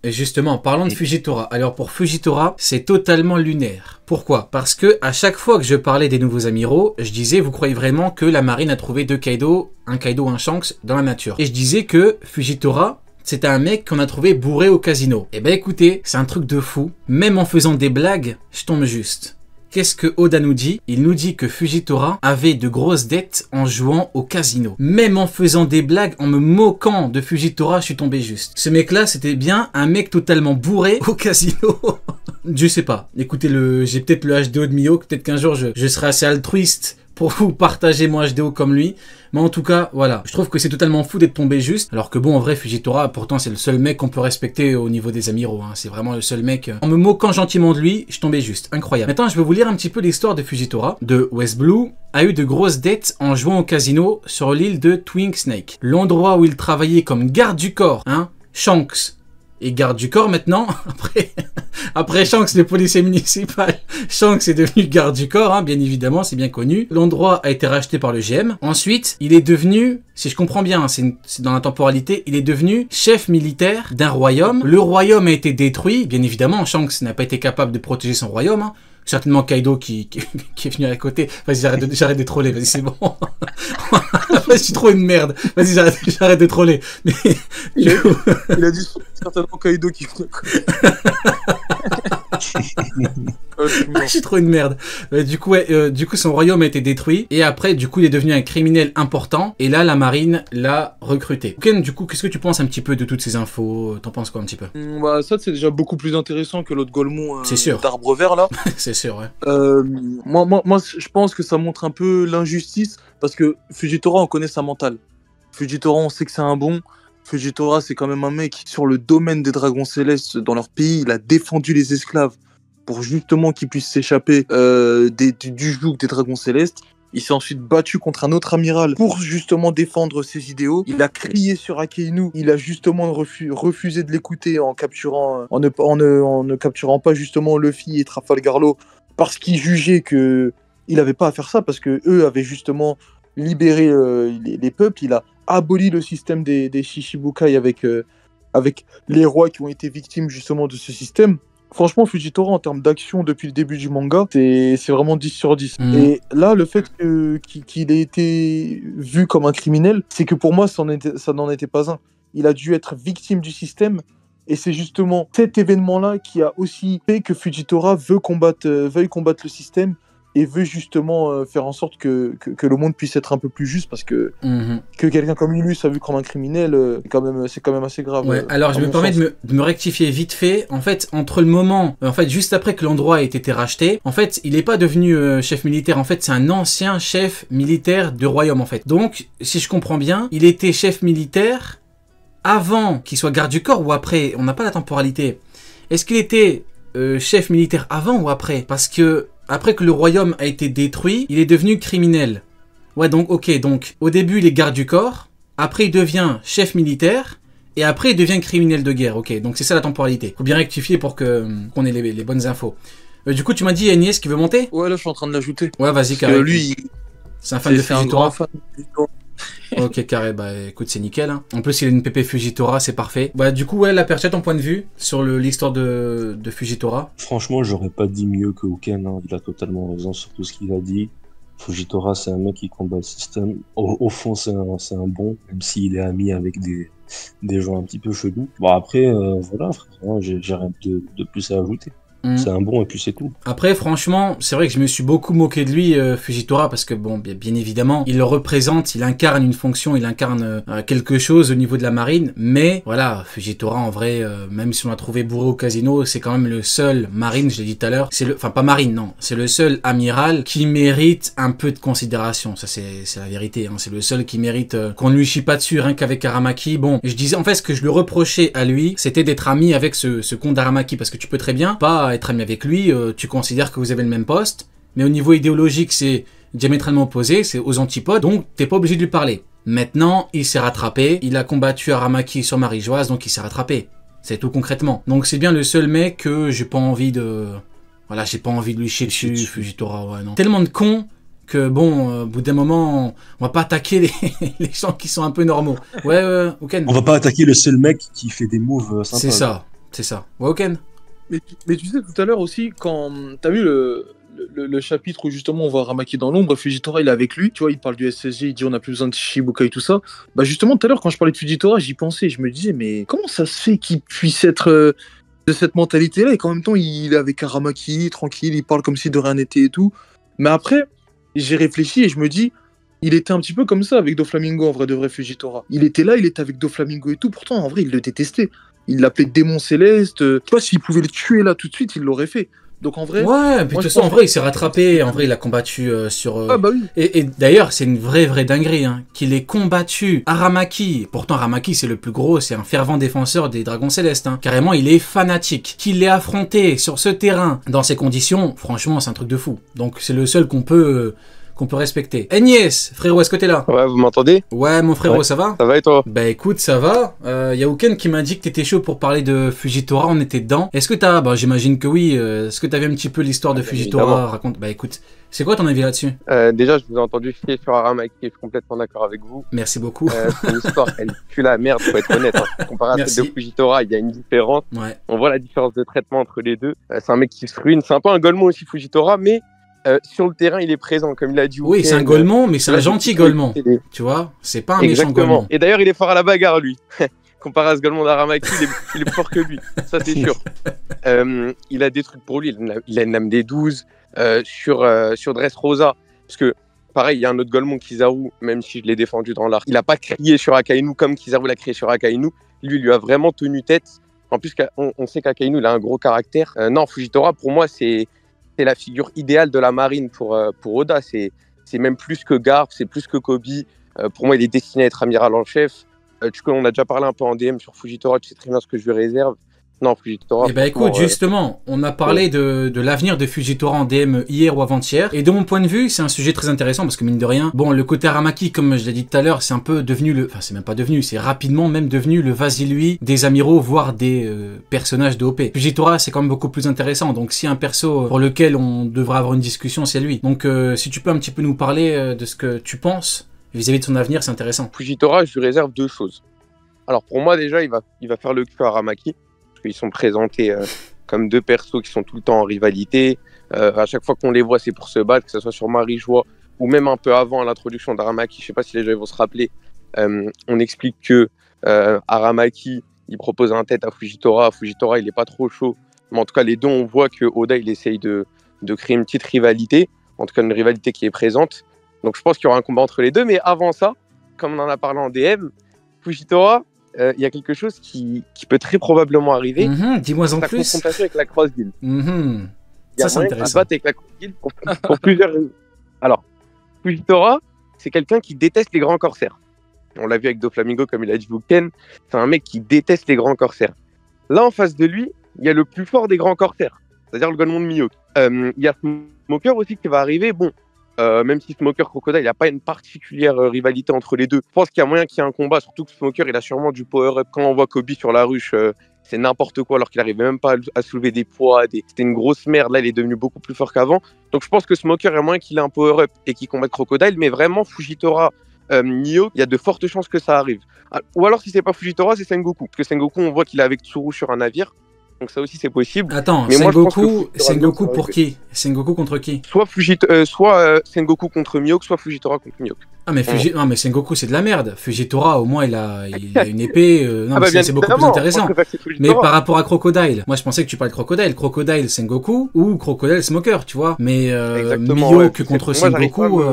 Et justement, parlons de Fujitora. Alors pour Fujitora, c'est totalement lunaire. Pourquoi? Parce que à chaque fois que je parlais des nouveaux amiraux, je disais, vous croyez vraiment que la marine a trouvé deux Kaido, un Shanks dans la nature? Et je disais que Fujitora, c'était un mec qu'on a trouvé bourré au casino. Eh ben écoutez, c'est un truc de fou. Même en faisant des blagues, je tombe juste. Qu'est-ce que Oda nous dit? Il nous dit que Fujitora avait de grosses dettes en jouant au casino. Même en faisant des blagues, en me moquant de Fujitora, je suis tombé juste. Ce mec-là, c'était bien un mec totalement bourré au casino. Je sais pas. Écoutez, j'ai peut-être le HDO de Mio, peut-être qu'un jour je serai assez altruiste pour vous partager mon HDO comme lui. Mais en tout cas, voilà. Je trouve que c'est totalement fou d'être tombé juste. Alors que bon, en vrai, Fujitora, pourtant, c'est le seul mec qu'on peut respecter au niveau des amiraux. Hein. C'est vraiment le seul mec. En me moquant gentiment de lui, je tombais juste. Incroyable. Maintenant, je vais vous lire un petit peu l'histoire de Fujitora. De West Blue a eu de grosses dettes en jouant au casino sur l'île de Twin Snake. L'endroit où il travaillait comme garde du corps. Hein, Shanks. Et garde du corps maintenant, après Shanks, le policier municipal, Shanks est devenu garde du corps, hein, bien évidemment, c'est bien connu. L'endroit a été racheté par le GM. Ensuite, il est devenu, si je comprends bien, hein, c'est dans la temporalité, il est devenu chef militaire d'un royaume. Le royaume a été détruit, bien évidemment, Shanks n'a pas été capable de protéger son royaume, hein. Certainement Kaido qui est venu à côté. Vas-y, j'arrête de troller, vas-y, c'est bon. Je suis trop une merde. Vas-y, j'arrête de troller. Mais, il a dit certainement Kaido qui est je suis trop une merde. Du coup, son royaume a été détruit. Et après, du coup, il est devenu un criminel important. Et là, la marine l'a recruté. Ken, du coup, qu'est-ce que tu penses un petit peu de toutes ces infos? T'en penses quoi un petit peu? Bah, ça, c'est déjà beaucoup plus intéressant que l'autre Golemon d'arbre vert, là. C'est sûr, ouais. Moi, je pense que ça montre un peu l'injustice. Parce que Fujitora, on connaît sa mentale. Fujitora, on sait que c'est un bon. Fujitora, c'est quand même un mec sur le domaine des dragons célestes dans leur pays. Il a défendu les esclaves pour justement qu'ils puissent s'échapper du joug des dragons célestes. Il s'est ensuite battu contre un autre amiral pour justement défendre ses idéaux. Il a crié sur Akainu. Il a justement refusé de l'écouter en ne capturant pas justement Luffy et Trafalgar Law parce qu'il jugeait que il n'avait pas à faire ça parce que eux avaient justement libéré les peuples. Il a aboli le système des Shichibukai avec les rois qui ont été victimes justement de ce système. Franchement, Fujitora, en termes d'action depuis le début du manga, c'est vraiment 10 sur 10. Et là, le fait qu'il ait été vu comme un criminel, c'est que pour moi, ça n'en était pas un. Il a dû être victime du système. Et c'est justement cet événement-là qui a aussi fait que Fujitora veuille combattre le système et veut justement faire en sorte que le monde puisse être un peu plus juste parce que quelqu'un comme lui soit vu comme un criminel, c'est quand même assez grave. Ouais, alors je me permets de me rectifier vite fait. En fait, entre le moment, juste après que l'endroit ait été racheté, en fait, il n'est pas devenu chef militaire. En fait, c'est un ancien chef militaire du royaume, en fait. Donc, si je comprends bien, il était chef militaire avant qu'il soit garde du corps ou après. On n'a pas la temporalité. Est-ce qu'il était chef militaire avant ou après? Parce que après que le royaume a été détruit, il est devenu criminel. Ouais, donc, ok, donc, au début, il est garde du corps, après, il devient chef militaire, et après, il devient criminel de guerre. Ok, donc c'est ça la temporalité. Faut bien rectifier pour qu'on ait les bonnes infos. Du coup, tu m'as dit, Agnès qui veut monter? Ouais, là, je suis en train de l'ajouter. Ouais, vas-y, carré. Lui, c'est un fan de Fujitora. Ok, carré, bah écoute, c'est nickel. Hein. En plus, il a une PP Fujitora, c'est parfait. Bah, du coup, ouais, la Perchette, ton point de vue sur l'histoire de Fujitora? Franchement, j'aurais pas dit mieux que Uken. Hein. Il a totalement raison sur tout ce qu'il a dit. Fujitora, c'est un mec qui combat le système. Au fond, c'est un bon, même s'il est ami avec des gens un petit peu chelous. Bon, après, voilà, frère, j'ai rien de plus à ajouter. C'est un bon et puis c'est tout. Après, franchement, c'est vrai que je me suis beaucoup moqué de lui, Fujitora, parce que bon, bien évidemment, il le représente, il incarne une fonction, il incarne quelque chose au niveau de la marine. Mais voilà, Fujitora, en vrai, même si on l'a trouvé bourré au casino, c'est quand même le seul marine, je l'ai dit tout à l'heure. Enfin, pas marine, non. C'est le seul amiral qui mérite un peu de considération. Ça, c'est la vérité. Hein. C'est le seul qui mérite qu'on ne lui chie pas dessus, rien qu'avec Aramaki. Bon, je disais, en fait, ce que je le reprochais à lui, c'était d'être ami avec ce con d'Aramaki, parce que tu peux très bien pas être ami avec lui, tu considères que vous avez le même poste, mais au niveau idéologique, c'est diamétralement opposé, c'est aux antipodes, donc t'es pas obligé de lui parler. Maintenant, il s'est rattrapé, il a combattu Aramaki sur Marie-Joise, donc il s'est rattrapé. C'est tout concrètement. Donc c'est bien le seul mec que j'ai pas envie de... Voilà, j'ai pas envie de lui chier dessus, Fujitora, ouais, non. Tellement de cons que bon, au bout d'un moment, on va pas attaquer les gens qui sont un peu normaux. Ouais, ok. On va pas attaquer le seul mec qui fait des moves sympas. C'est ça. C'est ça. Woken. Mais tu sais, tout à l'heure aussi, quand t'as vu le chapitre où justement on voit Aramaki dans l'ombre, Fujitora il est avec lui, tu vois, il parle du SSG, il dit on a plus besoin de Shichibukai et tout ça. Bah justement, tout à l'heure quand je parlais de Fujitora, j'y pensais, je me disais, mais comment ça se fait qu'il puisse être de cette mentalité-là et qu'en même temps il est avec Aramaki, tranquille, il parle comme si de rien n'était et tout. Mais après, j'ai réfléchi et je me dis, il était un petit peu comme ça avec Doflamingo en vrai de vrai Fujitora. Il était là, il était avec Doflamingo et tout, pourtant en vrai il le détestait. Il l'appelait démon céleste, tu vois, s'il pouvait le tuer là tout de suite, il l'aurait fait. Donc en vrai. Ouais, puis de toute façon, en vrai, il s'est rattrapé. En vrai, il a combattu sur. Ah bah oui. Et d'ailleurs, c'est une vraie dinguerie, hein, qu'il ait combattu Aramaki. Pourtant, Aramaki, c'est le plus gros, c'est un fervent défenseur des Dragons Célestes. Hein. Carrément, il est fanatique. Qu'il l'ait affronté sur ce terrain, dans ces conditions, franchement, c'est un truc de fou. Donc, c'est le seul qu'on peut respecter. Agnès, frérot, est-ce que t'es là? Ouais, vous m'entendez? Ouais, mon frérot, Ouais. ça va? Ça va et toi? Bah écoute, ça va. Y a Ouken qui m'a dit que t'étais chaud pour parler de Fujitora, on était dedans. Est-ce que t'as, bah j'imagine que oui, est-ce que t'avais un petit peu l'histoire de Fujitora? Évidemment. Raconte. Bah écoute, c'est quoi ton avis là-dessus? Déjà, je vous ai entendu fier sur Aramaki et je suis complètement d'accord avec vous. Merci beaucoup. Son histoire, elle pue la merde, faut être honnête. Hein. Comparé à Merci. celle de Fujitora, il y a une différence. Ouais. On voit la différence de traitement entre les deux. C'est un mec qui se ruine. C'est un peu un Golemon aussi, Fujitora, mais sur le terrain, il est présent, comme il a dit. Oui, c'est un Golemon, mais c'est un gentil Golemon. Tu vois, c'est pas un méchant Exactement. Golemon. Et d'ailleurs, il est fort à la bagarre, lui. Comparé à ce Golemon d'Aramaki, il est plus fort que lui. Ça, c'est sûr. Il a des trucs pour lui. Il a une lame des 12 sur Dressrosa. Parce que, pareil, il y a un autre Golemon, Kizaru, même si je l'ai défendu dans l'arc. Il n'a pas crié sur Akainu comme Kizaru l'a crié sur Akainu. Lui, il lui a vraiment tenu tête. En plus, on sait qu'Akainu, il a un gros caractère. Non, Fujitora, pour moi, c'est la figure idéale de la marine pour Oda. C'est même plus que Garp, c'est plus que Kobe. Pour moi, il est destiné à être amiral en chef. On a déjà parlé un peu en DM sur Fujitora, tu sais très bien ce que je lui réserve. Non, Fujitora. Eh ben écoute, justement, on a parlé de l'avenir de Fujitora en DM hier ou avant-hier, et de mon point de vue, c'est un sujet très intéressant parce que mine de rien, bon, le côté Aramaki, comme je l'ai dit tout à l'heure, c'est un peu devenu enfin c'est même pas devenu, c'est rapidement même devenu le vas-y-lui des amiraux, voire des personnages de OP. Fujitora, c'est quand même beaucoup plus intéressant, donc si un perso pour lequel on devrait avoir une discussion, c'est lui. Donc si tu peux un petit peu nous parler de ce que tu penses vis-à-vis de son avenir, c'est intéressant. Fujitora, je lui réserve deux choses. Alors pour moi déjà, il va faire le cul à Aramaki. Ils sont présentés comme deux persos qui sont tout le temps en rivalité. À chaque fois qu'on les voit, c'est pour se battre, que ce soit sur Marie-Joie ou même un peu avant l'introduction d'Aramaki. Je ne sais pas si les gens vont se rappeler. On explique que Aramaki, il propose un tête à Fujitora. Fujitora, il n'est pas trop chaud. Mais en tout cas, les deux, on voit que Oda, il essaye de créer une petite rivalité. En tout cas, une rivalité qui est présente. Donc je pense qu'il y aura un combat entre les deux. Mais avant ça, comme on en a parlé en DM, Fujitora, il y a quelque chose qui peut très probablement arriver. Dis-moi en la plus. confrontation avec la Cross Guild. Ça, c'est intéressant. Se battre avec la Cross Guild pour plusieurs raisons. Alors, Fujitora, c'est quelqu'un qui déteste les grands corsaires. On l'a vu avec Doflamingo, comme il a dit Wuken. C'est un mec qui déteste les grands corsaires. Là, en face de lui, il y a le plus fort des grands corsaires, c'est-à-dire le Golemon de Mihawk. Il y a Smoker aussi qui va arriver. Bon, même si Smoker Crocodile, il n'y a pas une particulière rivalité entre les deux. Je pense qu'il y a moyen qu'il y ait un combat, surtout que Smoker, il a sûrement du power-up. Quand on voit Kobe sur la ruche, c'est n'importe quoi, alors qu'il n'arrivait même pas à soulever des poids. C'était une grosse merde. Là, il est devenu beaucoup plus fort qu'avant. Donc, je pense que Smoker, il y a moyen qu'il ait un power-up et qu'il combatte Crocodile. Mais vraiment, Fujitora, Mihawk, il y a de fortes chances que ça arrive. Ou alors, si c'est pas Fujitora, c'est Sengoku. Parce que Sengoku, on voit qu'il est avec Tsuru sur un navire. Donc ça aussi c'est possible. Attends, mais Sengoku pour qui? Sengoku contre qui? Soit Sengoku contre Mihawk, soit Fujitora contre Mihawk. Ah mais non mais Sengoku c'est de la merde. Fujitora au moins il a une épée. Non mais c'est beaucoup plus intéressant. Mais par rapport à Crocodile, moi je pensais que tu parlais de Crocodile. Crocodile Sengoku ou Crocodile Smoker, tu vois. Mais Mihawk contre Sengoku.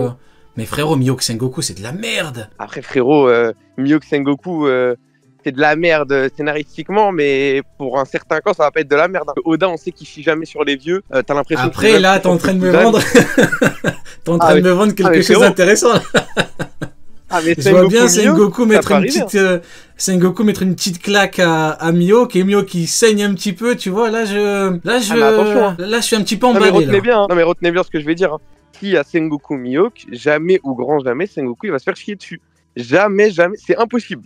Mais frérot, Mihawk Sengoku c'est de la merde. Après frérot, Mihawk Sengoku. C'est de la merde scénaristiquement, mais pour un certain camp, ça va pas être de la merde. Oda, on sait qu'il chie jamais sur les vieux. T'as l'impression. Après, là, t'es en train de me vendre. T'es en train de me vendre quelque chose d'intéressant. Je vois bien Sengoku mettre une petite, Sengoku mettre une petite claque à Mihawk et Mihawk qui saigne un petit peu, tu vois. Là, je suis un petit peu emballé. Non mais retenez bien ce que je vais dire. Hein. S'il y a Sengoku Mihawk, jamais ou grand jamais Sengoku il va se faire chier dessus. Jamais, c'est impossible.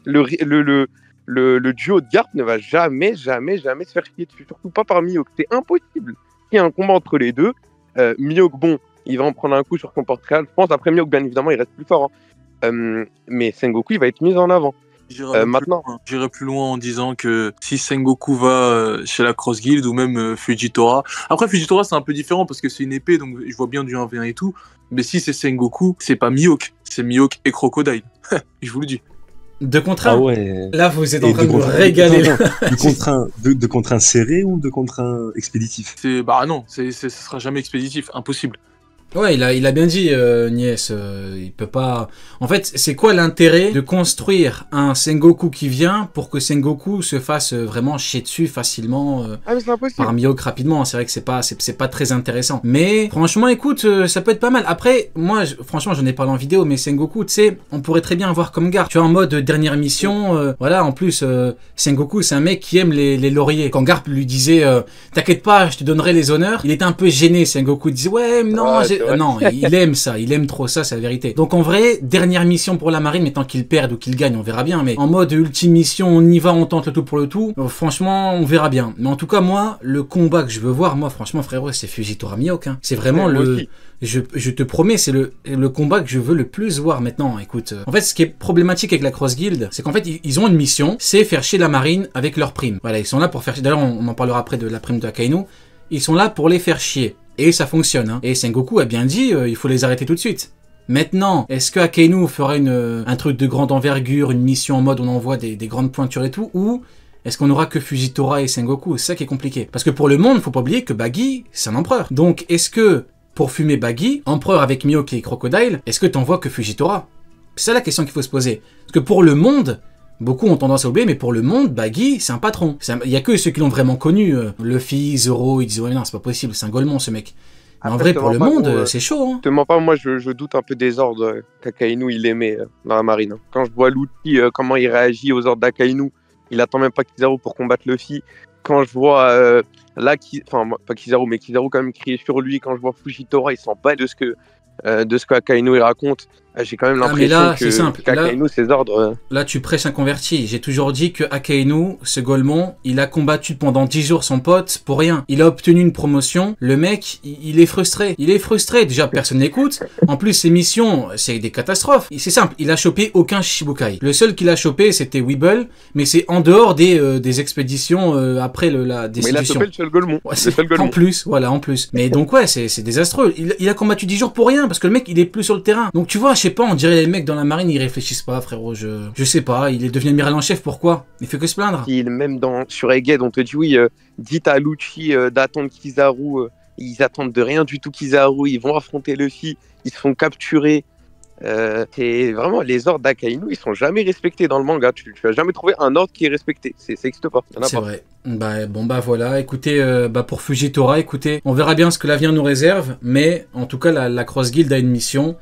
Le duo de Garp ne va jamais se faire chier dessus. Surtout pas par Mihawk. C'est impossible. S'il y a un combat entre les deux, Mihawk, bon, il va en prendre un coup sur son portrait. Je pense après Mihawk, bien évidemment, il reste plus fort. Hein. Mais Sengoku, il va être mis en avant. Maintenant. J'irai plus loin en disant que si Sengoku va chez la Cross Guild ou même Fujitora. Après, Fujitora, c'est un peu différent parce que c'est une épée, donc je vois bien du 1v1 et tout. Mais si c'est Sengoku, c'est pas Mihawk. C'est Mihawk et Crocodile. Je vous le dis. 2 contre 1. Ah ouais. Là, vous êtes en Et train de de vous contre- régaler. non, non, de contre un serré ou de contre un expéditif? Bah non, ce sera jamais expéditif. Impossible. Ouais, il a bien dit, Nies, il peut pas... En fait, c'est quoi l'intérêt de construire un Sengoku qui vient pour que Sengoku se fasse vraiment chier dessus facilement Ah, mais c'est impossible. par Mihawk rapidement? C'est vrai que c'est pas très intéressant. Mais franchement, écoute, ça peut être pas mal. Après, moi, franchement, j'en ai parlé en vidéo, mais Sengoku, tu sais, on pourrait très bien avoir comme Garp. Tu vois, en mode dernière mission, voilà, en plus, Sengoku, c'est un mec qui aime les lauriers. Quand Garp lui disait, t'inquiète pas, je te donnerai les honneurs, il était un peu gêné. Sengoku disait, ouais, mais non, Ouais, non, il aime ça, il aime trop ça, c'est la vérité. Donc en vrai, dernière mission pour la marine, mais tant qu'il perde ou qu'il gagne, on verra bien. Mais en mode ultime mission, on y va, on tente le tout pour le tout. Franchement, on verra bien. Mais en tout cas, moi, le combat que je veux voir, moi, franchement, frérot, c'est Fujitora Mihawk. Hein. C'est vraiment Ouais, je te promets, c'est le combat que je veux le plus voir maintenant. Écoute, en fait, ce qui est problématique avec la Cross Guild, c'est qu'en fait, ils ont une mission, c'est faire chier la marine avec leurs primes. Voilà, ils sont là pour faire chier. D'ailleurs, on en parlera après de la prime de Akainu. Ils sont là pour les faire chier. Et ça fonctionne. Hein. Et Sengoku a bien dit, il faut les arrêter tout de suite. Maintenant, est-ce que Akainu fera un truc de grande envergure, une mission en mode on envoie des grandes pointures et tout, ou est-ce qu'on aura que Fujitora et Sengoku? C'est ça qui est compliqué. Parce que pour le monde, faut pas oublier que Baggy, c'est un empereur. Donc, est-ce que, pour fumer Baggy, empereur avec Mihawk et Crocodile, est-ce que t'envoies que Fujitora? C'est ça la question qu'il faut se poser. Parce que pour le monde... Beaucoup ont tendance à oublier, mais pour le monde, Baggy, c'est un patron. Il y a que ceux qui l'ont vraiment connu. Luffy, Zoro, ils disent ouais non, c'est pas possible, c'est un Golemon ce mec. Mais en Après, vrai, pour le monde, c'est chaud. Hein. Te mens pas, moi je doute un peu des ordres qu'Akainu il aimait dans la marine. Hein. Quand je vois Luffy, comment il réagit aux ordres d'Akainu, il attend même pas Kizaru pour combattre Luffy. Quand je vois enfin pas Kizaru, mais Kizaru quand même crier sur lui. Quand je vois Fujitora, il s'en bat de ce que Akainu il raconte. J'ai quand même l'impression qu'Akainu, ses ordres... Là, tu prêches un converti. J'ai toujours dit que Akainu, ce Golemon, il a combattu pendant 10 jours son pote pour rien. Il a obtenu une promotion. Le mec, il est frustré. Il est frustré. Déjà, personne n'écoute. En plus, ses missions, c'est des catastrophes. C'est simple. Il a chopé aucun Shichibukai. Le seul qu'il a chopé, c'était Weeble. Mais c'est en dehors des expéditions après des mais il a chopé le seul Golemon. Ouais, en plus, voilà, en plus. Mais donc, ouais, c'est désastreux. Il a combattu 10 jours pour rien parce que le mec, il est plus sur le terrain. Donc, tu vois, je sais pas, on dirait les mecs dans la marine, ils réfléchissent pas, frérot. Je sais pas, il est devenu amiral en chef, pourquoi? Il fait que se plaindre. Même sur Egghead, on te dit oui, dites à Lucci d'attendre Kizaru. Ils attendent de rien du tout Kizaru. Ils vont affronter Luffy. Ils se font capturer. C'est vraiment les ordres d'Akainu, ils sont jamais respectés dans le manga. Tu vas jamais trouver un ordre qui est respecté. Ça n'existe pas. C'est vrai. Voilà. Écoutez, pour Fujitora, écoutez, on verra bien ce que l'avenir nous réserve. Mais en tout cas, la Cross Guild a une mission.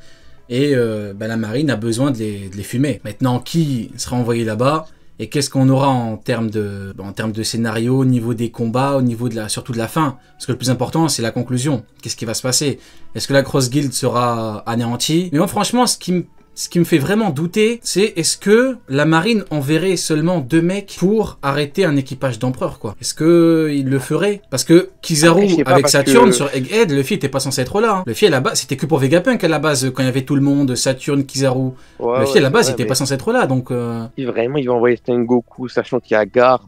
Et la marine a besoin de les fumer. Maintenant, qui sera envoyé là-bas? Et qu'est-ce qu'on aura en termes de scénario, au niveau des combats, au niveau surtout de la fin? Parce que le plus important, c'est la conclusion. Qu'est-ce qui va se passer? Est-ce que la Cross Guild sera anéantie? Mais moi, franchement, ce qui me fait vraiment douter, c'est est-ce que la marine enverrait seulement 2 mecs pour arrêter un équipage d'empereur, quoi? Est-ce que il le ferait? Parce que Kizaru avec Saturne sur Egghead, Luffy était pas censé être là. Hein. Luffy à la base, c'était que pour Vegapunk à la base quand il y avait tout le monde, Saturne, Kizaru. Luffy à la base, il était pas censé être là, donc. Si vraiment il va envoyer Sengoku, sachant qu'il y a Garp,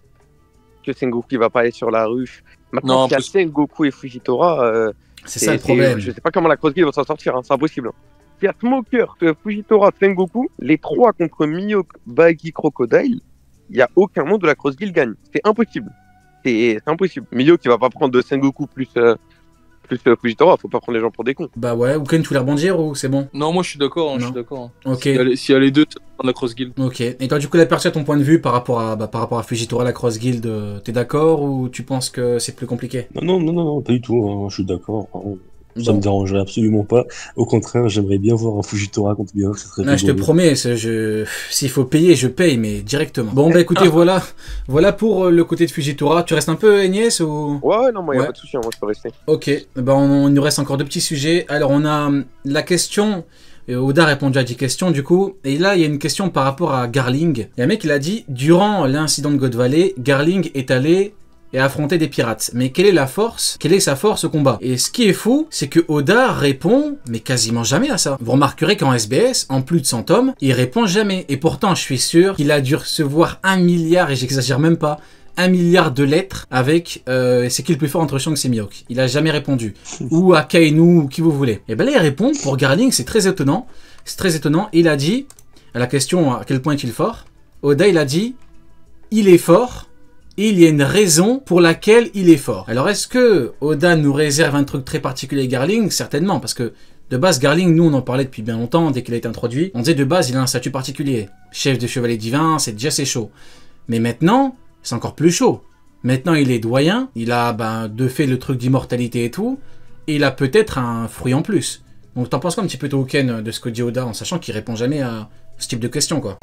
que Sengoku il va pas aller sur la ruche. Maintenant, s'il y a Sengoku et Fujitora, c'est ça le problème. Je sais pas comment la Cross Guild va s'en sortir, hein, c'est impossible. Il y a Smoker, Fujitora, Sengoku, les 3 contre Mihawk, Baggy, Crocodile, il n'y a aucun monde de la Cross Guild gagne. C'est impossible. C'est impossible. Mihawk, il va pas prendre de Sengoku plus Fujitora, faut pas prendre les gens pour des cons. Bah ouais, ou Ken, tu voulais rebondir ou c'est bon? Non, moi je suis d'accord. Je suis d'accord. Ok. S'il y a les deux, dans la Cross Guild. Ok. Et toi, du coup, la perçue à ton point de vue par rapport à Fujitora, la Cross Guild, t'es d'accord ou tu penses que c'est plus compliqué? Non, pas du tout. Hein, je suis d'accord. Ça me dérangerait absolument pas. Au contraire, j'aimerais bien voir un Fujitora contre Mihawk. Je te promets, s'il faut payer, je paye, mais directement. Bon, écoutez, voilà pour le côté de Fujitora. Tu restes un peu, Agnès, ou... Ouais, non, moi, y a pas de souci, moi, je peux rester. Ok, il nous reste encore 2 petits sujets. Alors, on a la question... Oda a répondu à 10 questions, du coup. Et là, il y a une question par rapport à Garling. Il y a un mec, il a dit, durant l'incident de God Valley, Garling est allé et affronter des pirates. Mais quelle est la force? Quelle est sa force au combat? Et ce qui est fou, c'est que Oda répond, mais quasiment jamais à ça. Vous remarquerez qu'en SBS, en plus de 100 tomes, il répond jamais. Et pourtant, je suis sûr qu'il a dû recevoir 1 milliard, et j'exagère même pas, 1 milliard de lettres avec c'est qui le plus fort entre Shanks et Mihawk. Il a jamais répondu. Ou à Kainu, ou qui vous voulez. Et ben là, il répond, pour Garling, c'est très étonnant. C'est très étonnant. Il a dit, à la question à quel point est-il fort, Oda, il a dit, il est fort, et il y a une raison pour laquelle il est fort. Alors est-ce que Oda nous réserve un truc très particulier Garling? Certainement, parce que de base Garling, nous on en parlait depuis bien longtemps, dès qu'il a été introduit. On disait de base il a un statut particulier. Chef de chevalier divin, c'est déjà c'est chaud. Mais maintenant, c'est encore plus chaud. Maintenant il est doyen, il a de fait le truc d'immortalité et tout, et il a peut-être un fruit en plus. Donc t'en penses quoi un petit peu Touken de ce que dit Oda, en sachant qu'il répond jamais à ce type de questions quoi?